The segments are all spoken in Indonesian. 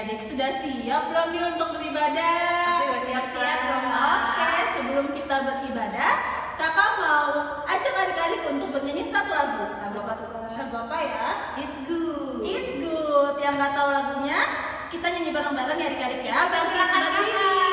adik-adik, sudah siap belum nih untuk beribadah? Sudah siap-siap dong, Kak. Oke, sebelum kita beribadah, kakak mau ajak adik-adik untuk bernyanyi satu lagu. Lagu apa tuh, Kak? Lagu apa ya? It's good. It's good. Yang nggak tahu lagunya, kita nyanyi bareng-bareng ya adik-adik ya. Ikut gerakan Berdiri.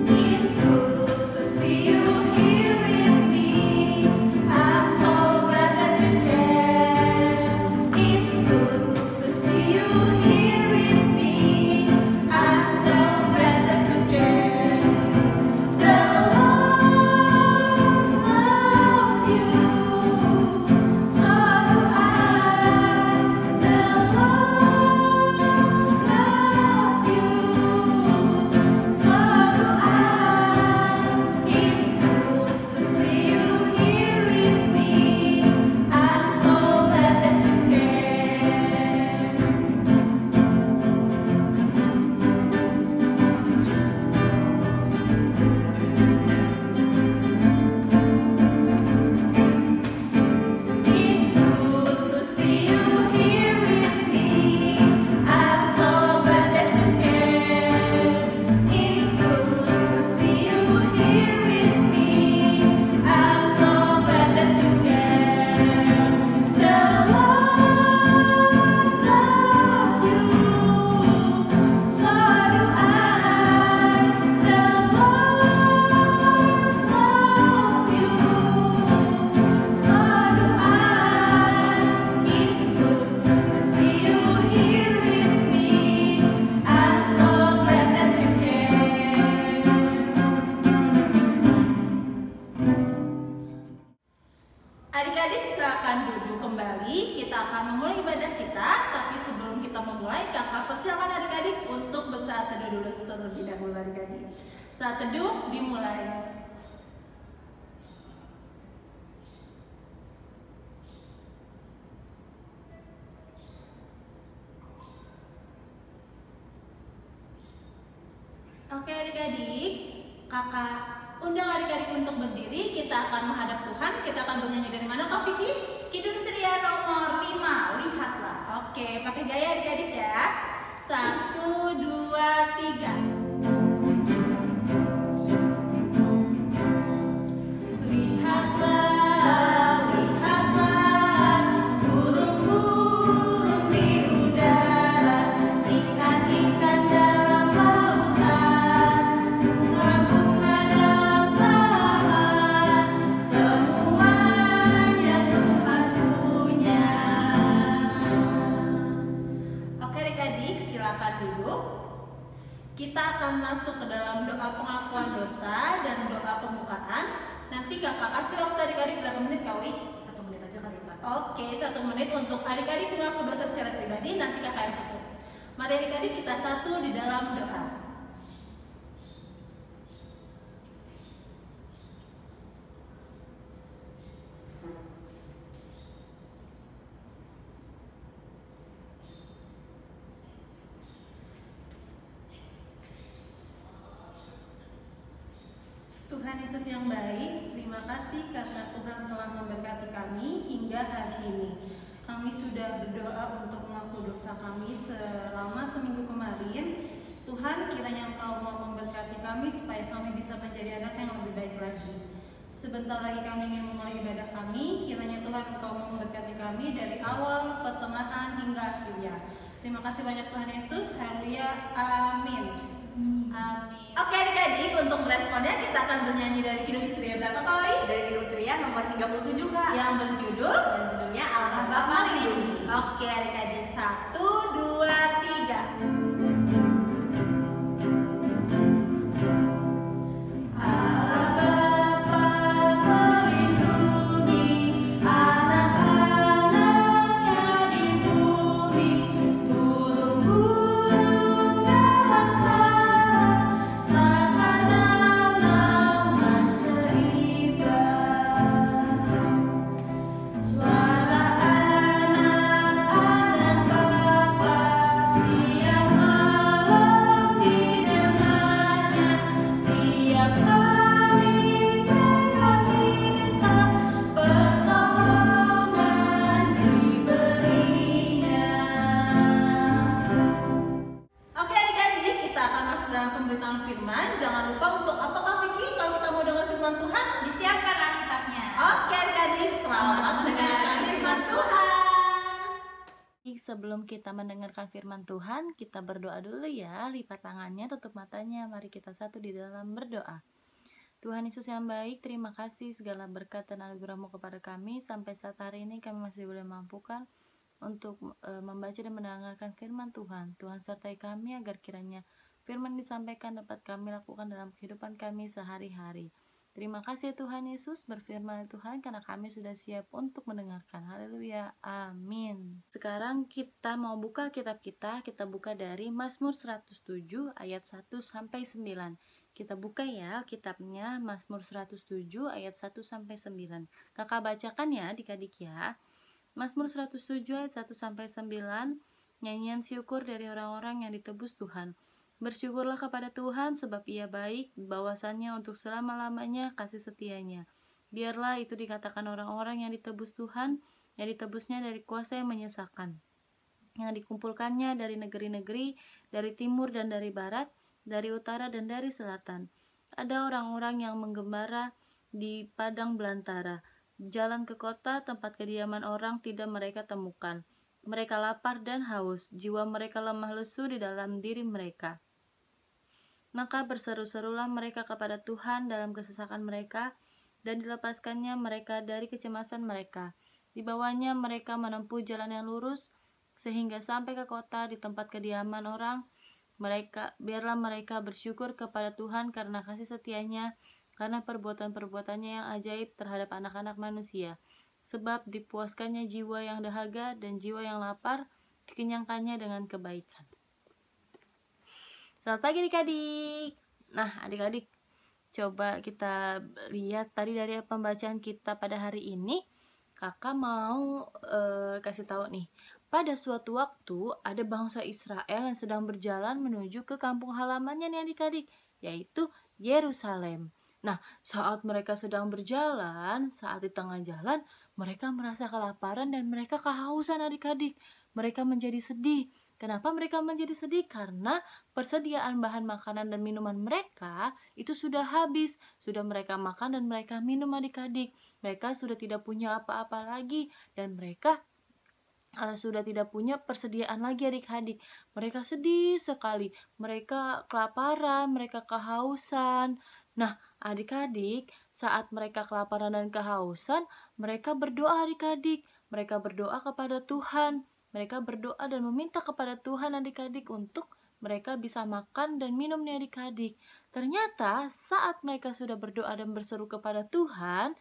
It's good to see you here with me. I'm so glad that you care. It's good to see you here with me. I'm so glad that you care. The Lord loves you, so do I. The Lord loves you, so do I. It's good to see you here with me. I'm so glad that you care. It's good to see you here with me. I'm so glad that you care. It's good to see you here with me. I'm so glad that you care. The Lord loves you, so do I. The Lord loves you, so do I. It's good to see you here with me. I'm so glad that you care. Adik-adik silakan duduk kembali. Kita akan memulai ibadah kita. Tapi sebelum kita memulai, kakak persilakan adik-adik untuk bersaat teduh dulu terlebih dahulu adik-adik. Saat teduh dimulai. Oke adik-adik, kakak undang adik-adik untuk berdiri. Kita akan menghadap Tuhan. Kita akan bernyanyi dari mana Kak Vicky? Kidung ceria nomor 5, lihatlah. Oke, pakai gaya adik-adik ya. 1, 2, 3. Lihatlah, lihatlah, burung-burung di udara, ikan-ikan dalam lautan, bunga-bunga dalam taman, semuanya Tuhan punya. Oke adik-adik, silakan duduk. Kita akan masuk ke dalam doa pengakuan dosa dan doa pembukaan. Nanti kakak kasih waktu adik-adik berapa menit Kawi? 1 menit aja kali, Kak. Oke, 1 menit untuk adik-adik mengaku dosa secara pribadi. Nanti kakak yang tutup. Mari adik-adik kita satu di dalam doa. Tuhan Yesus yang baik, terima kasih karena Tuhan telah memberkati kami hingga hari ini. Kami sudah berdoa untuk mengaku dosa kami selama seminggu kemarin. Tuhan, kiranya Engkau mau memberkati kami supaya kami bisa menjadi anak yang lebih baik lagi. Sebentar lagi kami ingin memulai ibadah kami. Kiranya Tuhan Engkau mau memberkati kami dari awal, pertengahan hingga akhirnya. Terima kasih banyak Tuhan Yesus. Haleluya. Amin. Amin. Oke adik-adik, untuk meresponnya kita akan bernyanyi dari Kidung Ceria berapa Koi? Dari Kidung ceria nomor 37, Kak. Yang berjudul Dan judulnya Alangkah Bapa Melindungi. Oke adik-adik, 1, 2, 3. Allah Bapa melindungi anak-anaknya di bumi, burung-burung dalam sana, takkan naungan seimbang. Suara anak sebelum kita mendengarkan firman Tuhan, kita berdoa dulu ya. Lipat tangannya, tutup matanya. Mari kita satu di dalam berdoa. Tuhan Yesus yang baik, terima kasih segala berkat dan anugerah-Mu kepada kami. Sampai saat hari ini kami masih boleh mampukan untuk membaca dan mendengarkan firman Tuhan. Tuhan sertai kami agar kiranya firman disampaikan dapat kami lakukan dalam kehidupan kami sehari-hari. Terima kasih Tuhan Yesus, berfirman Tuhan karena kami sudah siap untuk mendengarkan. Haleluya, amin. Sekarang kita mau buka kitab kita buka dari Mazmur 107 ayat 1 sampai 9. Kita buka ya kitabnya, Mazmur 107 ayat 1 sampai 9. Kakak bacakan ya adik-adik ya. Mazmur 107 ayat 1 sampai 9, nyanyian syukur dari orang-orang yang ditebus Tuhan. Bersyukurlah kepada Tuhan sebab Ia baik, bahwasannya untuk selama-lamanya kasih setianya. Biarlah itu dikatakan orang-orang yang ditebus Tuhan, yang ditebusnya dari kuasa yang menyesakan, yang dikumpulkannya dari negeri-negeri, dari timur dan dari barat, dari utara dan dari selatan. Ada orang-orang yang menggembara di padang belantara. Jalan ke kota, tempat kediaman orang tidak mereka temukan. Mereka lapar dan haus, jiwa mereka lemah lesu di dalam diri mereka. Maka berseru-serulah mereka kepada Tuhan dalam kesesakan mereka, dan dilepaskannya mereka dari kecemasan mereka. Dibawanya mereka menempuh jalan yang lurus, sehingga sampai ke kota di tempat kediaman orang. Biarlah mereka bersyukur kepada Tuhan karena kasih setianya, karena perbuatan-perbuatannya yang ajaib terhadap anak-anak manusia. Sebab dipuaskannya jiwa yang dahaga dan jiwa yang lapar, dikenyangkannya dengan kebaikan. Selamat pagi adik-adik. Nah adik-adik, coba kita lihat tadi dari pembacaan kita pada hari ini. Kakak mau kasih tahu nih. Pada suatu waktu ada bangsa Israel yang sedang berjalan menuju ke kampung halamannya nih adik-adik, yaitu Yerusalem. Nah, saat mereka sedang berjalan, saat di tengah jalan, mereka merasa kelaparan dan mereka kehausan adik-adik. Mereka menjadi sedih. Kenapa mereka menjadi sedih? Karena persediaan bahan makanan dan minuman mereka itu sudah habis. Sudah mereka makan dan mereka minum adik-adik. Mereka sudah tidak punya apa-apa lagi dan mereka sudah tidak punya persediaan lagi adik-adik. Mereka sedih sekali. Mereka kelaparan, mereka kehausan. Nah, adik-adik, saat mereka kelaparan dan kehausan, mereka berdoa adik-adik. Mereka berdoa kepada Tuhan. Mereka berdoa dan meminta kepada Tuhan adik-adik untuk mereka bisa makan dan minum nih adik-adik. Ternyata saat mereka sudah berdoa dan berseru kepada Tuhan,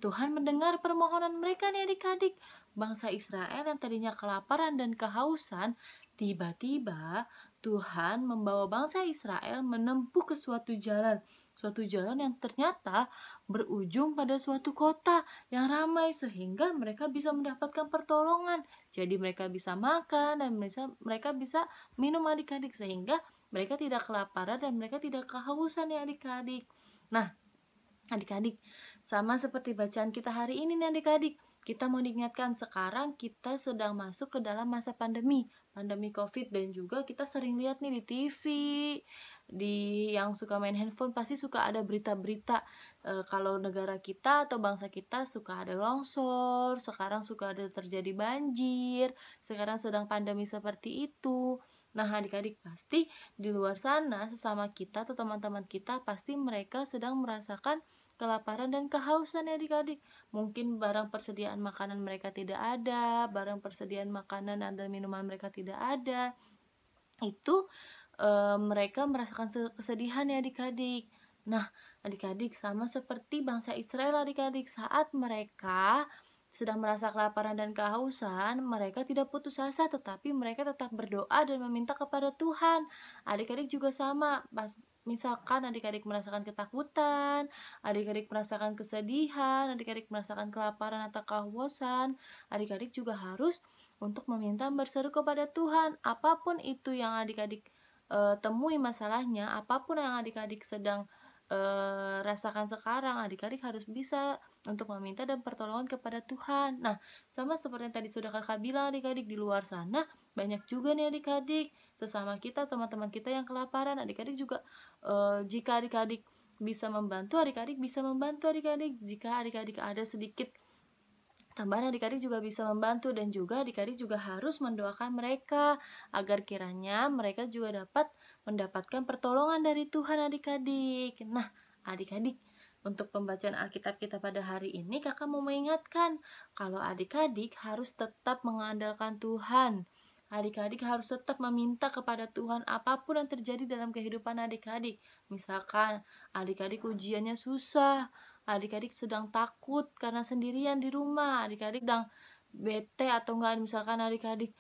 Tuhan mendengar permohonan mereka nih adik-adik. Bangsa Israel yang tadinya kelaparan dan kehausan, tiba-tiba Tuhan membawa bangsa Israel menempuh ke suatu jalan yang ternyata berujung pada suatu kota yang ramai sehingga mereka bisa mendapatkan pertolongan. Jadi mereka bisa makan dan mereka bisa minum adik-adik sehingga mereka tidak kelaparan dan mereka tidak kehausan ya adik-adik. Nah, adik-adik, sama seperti bacaan kita hari ini nih adik-adik, kita mau diingatkan sekarang kita sedang masuk ke dalam masa pandemi COVID, dan juga kita sering lihat nih di TV, yang suka main handphone pasti suka ada berita-berita kalau negara kita atau bangsa kita suka ada longsor, sekarang suka ada terjadi banjir, sekarang sedang pandemi seperti itu. Nah adik-adik, pasti di luar sana sesama kita atau teman-teman kita pasti mereka sedang merasakan kelaparan dan kehausan ya adik-adik. Mungkin barang persediaan makanan mereka tidak ada, barang persediaan makanan dan minuman mereka tidak ada. Itu mereka merasakan kesedihan ya adik-adik. Nah adik-adik, sama seperti bangsa Israel adik-adik, saat mereka sedang merasa kelaparan dan kehausan, mereka tidak putus asa tetapi mereka tetap berdoa dan meminta kepada Tuhan. Adik-adik juga sama, misalkan adik-adik merasakan ketakutan, adik-adik merasakan kesedihan, adik-adik merasakan kelaparan atau kehausan, adik-adik juga harus untuk meminta berseru kepada Tuhan. Apapun itu yang adik-adik temui masalahnya, apapun yang adik-adik sedang rasakan sekarang, adik-adik harus bisa untuk meminta dan pertolongan kepada Tuhan. Nah, sama seperti yang tadi sudah kakak bilang adik-adik, di luar sana banyak juga nih adik-adik sesama kita, teman-teman kita yang kelaparan. Adik-adik juga jika adik-adik bisa membantu, adik-adik bisa membantu adik-adik. Jika adik-adik ada sedikit Tambahan adik-adik juga bisa membantu dan juga adik-adik juga harus mendoakan mereka agar kiranya mereka juga dapat mendapatkan pertolongan dari Tuhan adik-adik. Nah, adik-adik, untuk pembacaan Alkitab kita pada hari ini kakak mau mengingatkan kalau adik-adik harus tetap mengandalkan Tuhan. Adik-adik harus tetap meminta kepada Tuhan apapun yang terjadi dalam kehidupan adik-adik. Misalkan adik-adik ujiannya susah, adik-adik sedang takut karena sendirian di rumah, adik-adik sedang bete atau enggak, misalkan adik-adik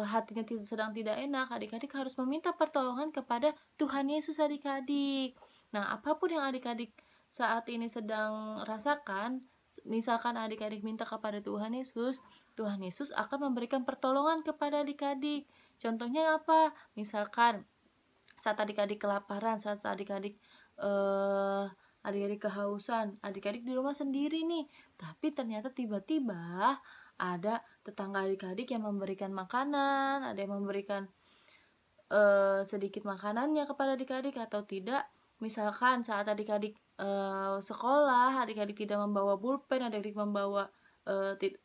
hatinya sedang tidak enak, adik-adik harus meminta pertolongan kepada Tuhan Yesus adik-adik. Nah, apapun yang adik-adik saat ini sedang rasakan, misalkan adik-adik minta kepada Tuhan Yesus akan memberikan pertolongan kepada adik-adik. Contohnya apa? Misalkan saat adik-adik kelaparan, saat adik-adik adik-adik kehausan, adik-adik di rumah sendiri nih, tapi ternyata tiba-tiba ada tetangga adik-adik yang memberikan makanan, ada yang memberikan sedikit makanannya kepada adik-adik atau tidak. Misalkan saat adik-adik sekolah, adik-adik tidak membawa pulpen, adik-adik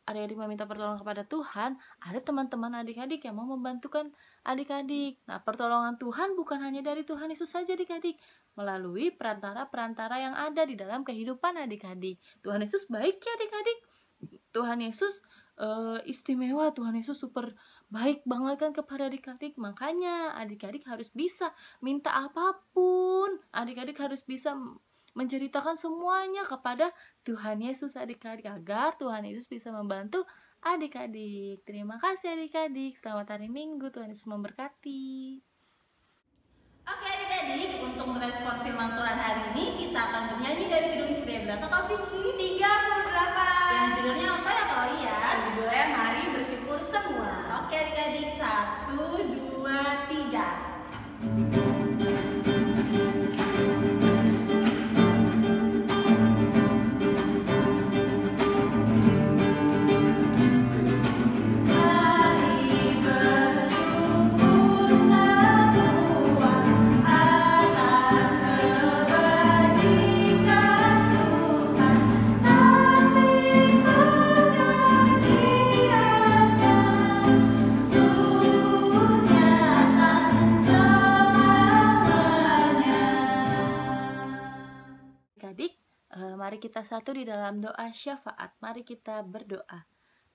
adik-adik meminta pertolongan kepada Tuhan, ada teman-teman adik-adik yang mau membantukan adik-adik. Nah, pertolongan Tuhan bukan hanya dari Tuhan Yesus saja adik-adik, melalui perantara-perantara yang ada di dalam kehidupan adik-adik. Tuhan Yesus baik ya adik-adik. Tuhan Yesus istimewa, Tuhan Yesus super baik banget kan kepada adik-adik. Makanya adik-adik harus bisa minta apapun, adik-adik harus bisa menceritakan semuanya kepada Tuhan Yesus adik-adik agar Tuhan Yesus bisa membantu adik-adik. Terima kasih adik-adik. Selamat hari Minggu, Tuhan Yesus memberkati. Oke adik-adik, untuk merespon firman Tuhan hari ini kita akan bernyanyi dari Gedung Ceria. Berapa Kak Vicky? 38. Yang judulnya apa ya Kak Lian? Judulnya Mari Bersyukur Semua. Oke adik-adik, 1, 2, 3. Mari bersyukur semua atas kebajikan Tuhan, kasih perjanjiannya sungguh nyata selamanya. Adik-adik, mari kita satu di dalam doa syafaat. Mari kita berdoa.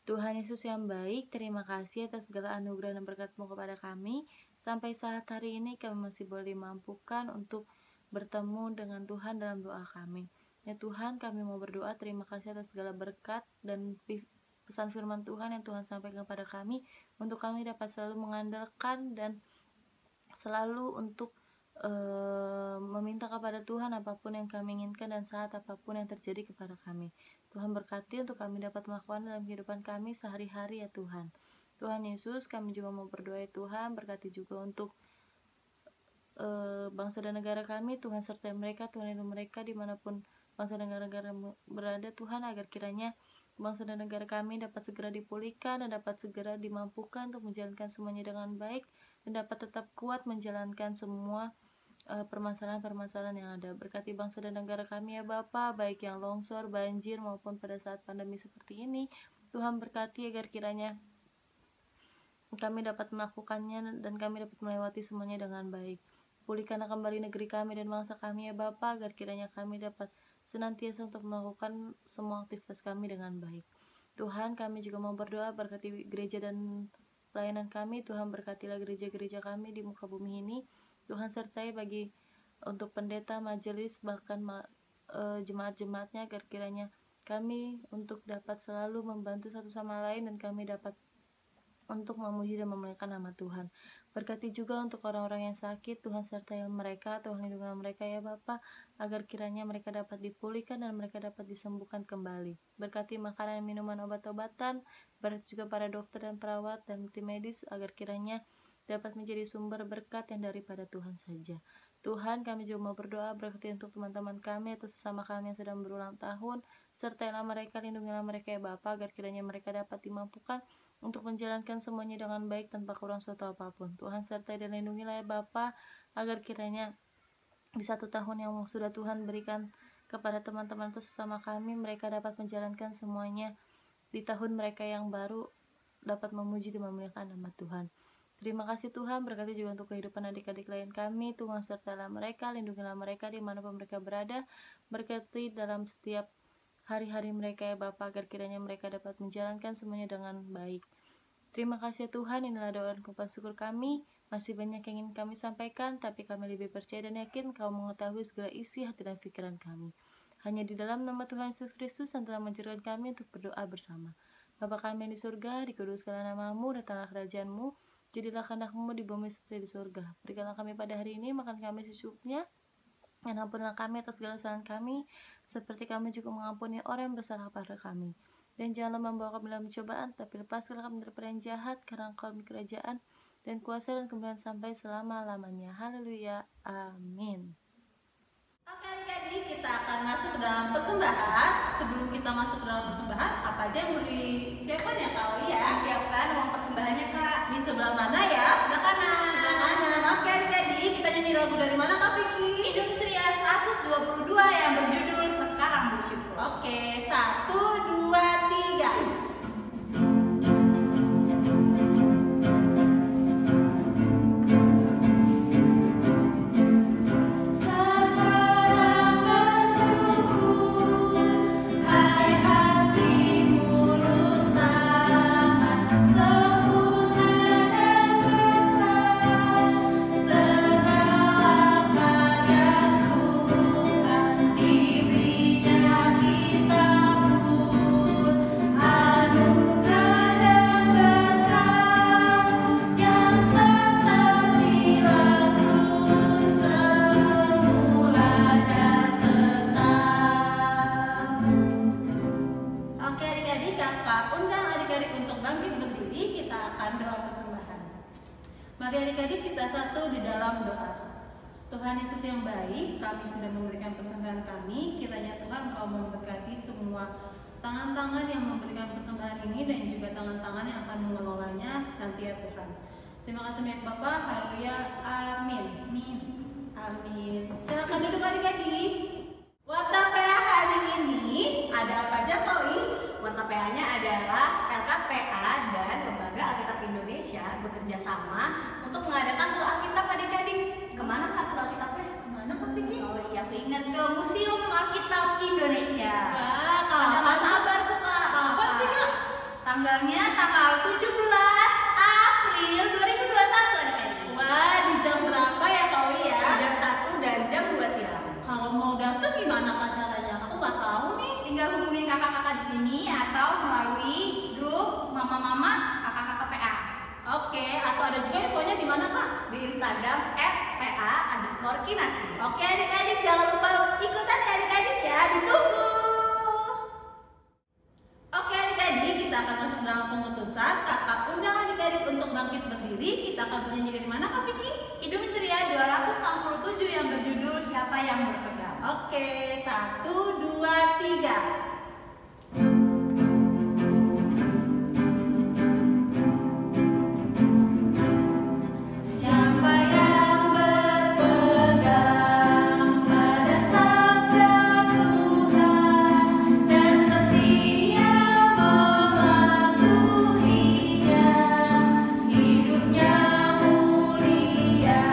Tuhan Yesus yang baik, terima kasih atas segala anugerah dan berkat-Mu kepada kami. Sampai saat hari ini kami masih boleh dimampukan untuk bertemu dengan Tuhan dalam doa kami. Ya Tuhan, kami mau berdoa terima kasih atas segala berkat dan pesan firman Tuhan yang Tuhan sampaikan kepada kami, untuk kami dapat selalu mengandalkan dan selalu untuk meminta kepada Tuhan apapun yang kami inginkan dan saat apapun yang terjadi kepada kami. Tuhan berkati untuk kami dapat melakukan dalam kehidupan kami sehari-hari ya Tuhan. Tuhan Yesus, kami juga mau berdoa ya Tuhan, berkati juga untuk bangsa dan negara kami. Tuhan sertai mereka, Tuhan lindungi mereka dimanapun bangsa dan negara berada Tuhan, agar kiranya bangsa dan negara kami dapat segera dipulihkan dan dapat segera dimampukan untuk menjalankan semuanya dengan baik dan dapat tetap kuat menjalankan semua permasalahan-permasalahan yang ada. Berkati bangsa dan negara kami ya Bapa, baik yang longsor, banjir maupun pada saat pandemi seperti ini. Tuhan berkati agar kiranya kami dapat melakukannya dan kami dapat melewati semuanya dengan baik. Pulihkanlah kembali negeri kami dan bangsa kami ya Bapa, agar kiranya kami dapat senantiasa untuk melakukan semua aktivitas kami dengan baik. Tuhan, kami juga mau berdoa, berkati gereja dan pelayanan kami. Tuhan, berkatilah gereja-gereja kami di muka bumi ini. Tuhan sertai bagi untuk pendeta, majelis, bahkan jemaat-jemaatnya, agar kiranya kami untuk dapat selalu membantu satu sama lain dan kami dapat untuk memuji dan memuliakan nama Tuhan. Berkati juga untuk orang-orang yang sakit, Tuhan sertai mereka, Tuhan lindungi mereka ya Bapa, agar kiranya mereka dapat dipulihkan dan mereka dapat disembuhkan kembali. Berkati makanan, minuman, obat-obatan, berkati juga para dokter dan perawat dan tim medis, agar kiranya dapat menjadi sumber berkat yang daripada Tuhan saja. Tuhan, kami juga mau berdoa, berkati untuk teman-teman kami atau sesama kami yang sedang berulang tahun, sertailah mereka, lindungilah mereka ya Bapa, agar kiranya mereka dapat dimampukan untuk menjalankan semuanya dengan baik tanpa kurang suatu apapun. Tuhan sertai dan lindungilah ya Bapa, agar kiranya di 1 tahun yang sudah Tuhan berikan kepada teman-teman atau sesama kami, mereka dapat menjalankan semuanya di tahun mereka yang baru dapat memuji dan memuliakan nama Tuhan. Terima kasih Tuhan, berkati juga untuk kehidupan adik-adik lain kami. Tuhan sertalah mereka, lindungilah mereka dimanapun mereka berada. Berkati dalam setiap hari-hari mereka ya Bapa, agar kiranya mereka dapat menjalankan semuanya dengan baik. Terima kasih Tuhan, inilah doa dan ungkapan syukur kami. Masih banyak yang ingin kami sampaikan, tapi kami lebih percaya dan yakin Kau mengetahui segala isi hati dan pikiran kami. Hanya di dalam nama Tuhan Yesus Kristus yang telah mengajarkan kami untuk berdoa bersama. Bapa kami yang di surga, dikuduskanlah namamu, datanglah kerajaan-Mu. Jadilah kehendak-Mu di bumi seperti di surga. Berikanlah kami pada hari ini makan kami secukupnya, dan ampunilah kami atas segala kesalahan kami, seperti kami juga mengampuni orang yang bersalah pada kami. Dan janganlah membawa kami dalam cobaan, tapi lepaskanlah kami dari yang jahat, karena Engkau adalah kerajaan dan kuasa dan kemuliaan sampai selama-lamanya. Haleluya. Amin. Oke adik-adik, kita akan masuk ke dalam persembahan. Sebelum kita masuk ke dalam persembahan, apa aja yang mau disiapkan ya Kak Oli ya? Siapkan uang persembahannya Kak. Di sebelah mana ya? Sebelah kanan. Sebelah kanan. Oke adik-adik, kita nyanyi lagu dari mana Kak Vicky? Hidup Ceria 122 yang berjudul Sekarang Bersyukur. Oke, 1, 2, 3. Sekarang bersyukur, hai hati mulut tangan, sempurna dan besar, segala karya Tuhan diberinya kita pun, anugerah dan berkat yang tak terbilang terus semula dan tetap. Oke adik-adik, kakak undang adik-adik untuk bangkit berdiri. Kita akan doa persembahan. Mari adik-adik kita satu di dalam doa. Tuhan Yesus yang baik, kami sudah memberikan persembahan kami. Kiranya Tuhan Kau memberkati semua tangan-tangan yang memberikan persembahan ini dan juga tangan-tangan yang akan mengelolanya nanti ya Tuhan. Terima kasih banyak Bapak. Haleluya. Amin. Amin. Amin. Silakan duduk adik-adik. Warta PA hari ini ada apa aja Koi? Warta PA-nya adalah LKPA dan Lembaga Alkitab Indonesia bekerja sama untuk mengadakan tur Alkitab adik-adik. Kemana Kak tur Alkitabnya? Kemana Kak Vicky? Oh iya, aku ingat ke Museum Alkitab Indonesia. Wah, Agak nggak sabar tuh Kak. Kapan sih Kak? Tanggalnya tanggal 17 April 2021 adik-adik. Wah, di jam berapa ya Koi ya? Jam 1 dan jam 2 siang. Kalau mau daftar gimana Kak caranya? Aku nggak tahu nih. Tinggal hubungin kakak-kakak di sini atau melalui grup mama-mama kakak-kakak PA. Oke, atau ada juga infonya di mana Kak? Di Instagram @PA_kinasi. Oke adik-adik, jangan lupa ikutan ya adik-adik ya, ditunggu. Oke adik-adik, kita akan masuk dalam pemutusan. Kakak undang adik-adik untuk bangkit berdiri. Kita akan bernyanyi dari mana Kak Vicky? Hidup Ceria 267 yang berjudul Siapa yang Berpegang. Oke, 1, 2, 3. Siapa yang berpegang pada sabda Tuhan dan setia mematuhinya, hidupnya mulia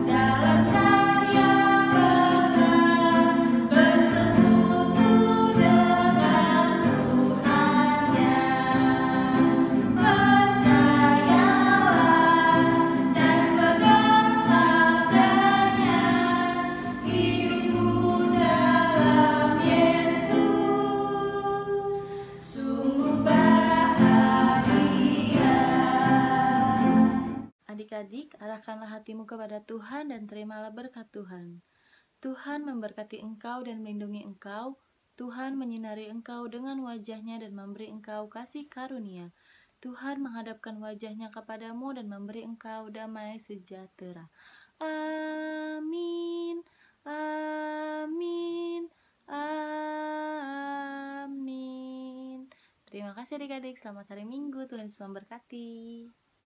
dalam saya berkat, bersekutu dengan Tuhannya. Percayalah dan pegang sabdanya, hidupku dalam Yesus sungguh bahagia. Adik-adik, arahkanlah hatimu kepada Tuhan dan terimalah berkat Tuhan. Tuhan memberkati engkau dan melindungi engkau. Tuhan menyinari engkau dengan wajahnya dan memberi engkau kasih karunia. Tuhan menghadapkan wajahnya kepadamu dan memberi engkau damai sejahtera. Amin. Amin. Amin. Terima kasih adik-adik. Selamat hari Minggu. Tuhan Yesus memberkati.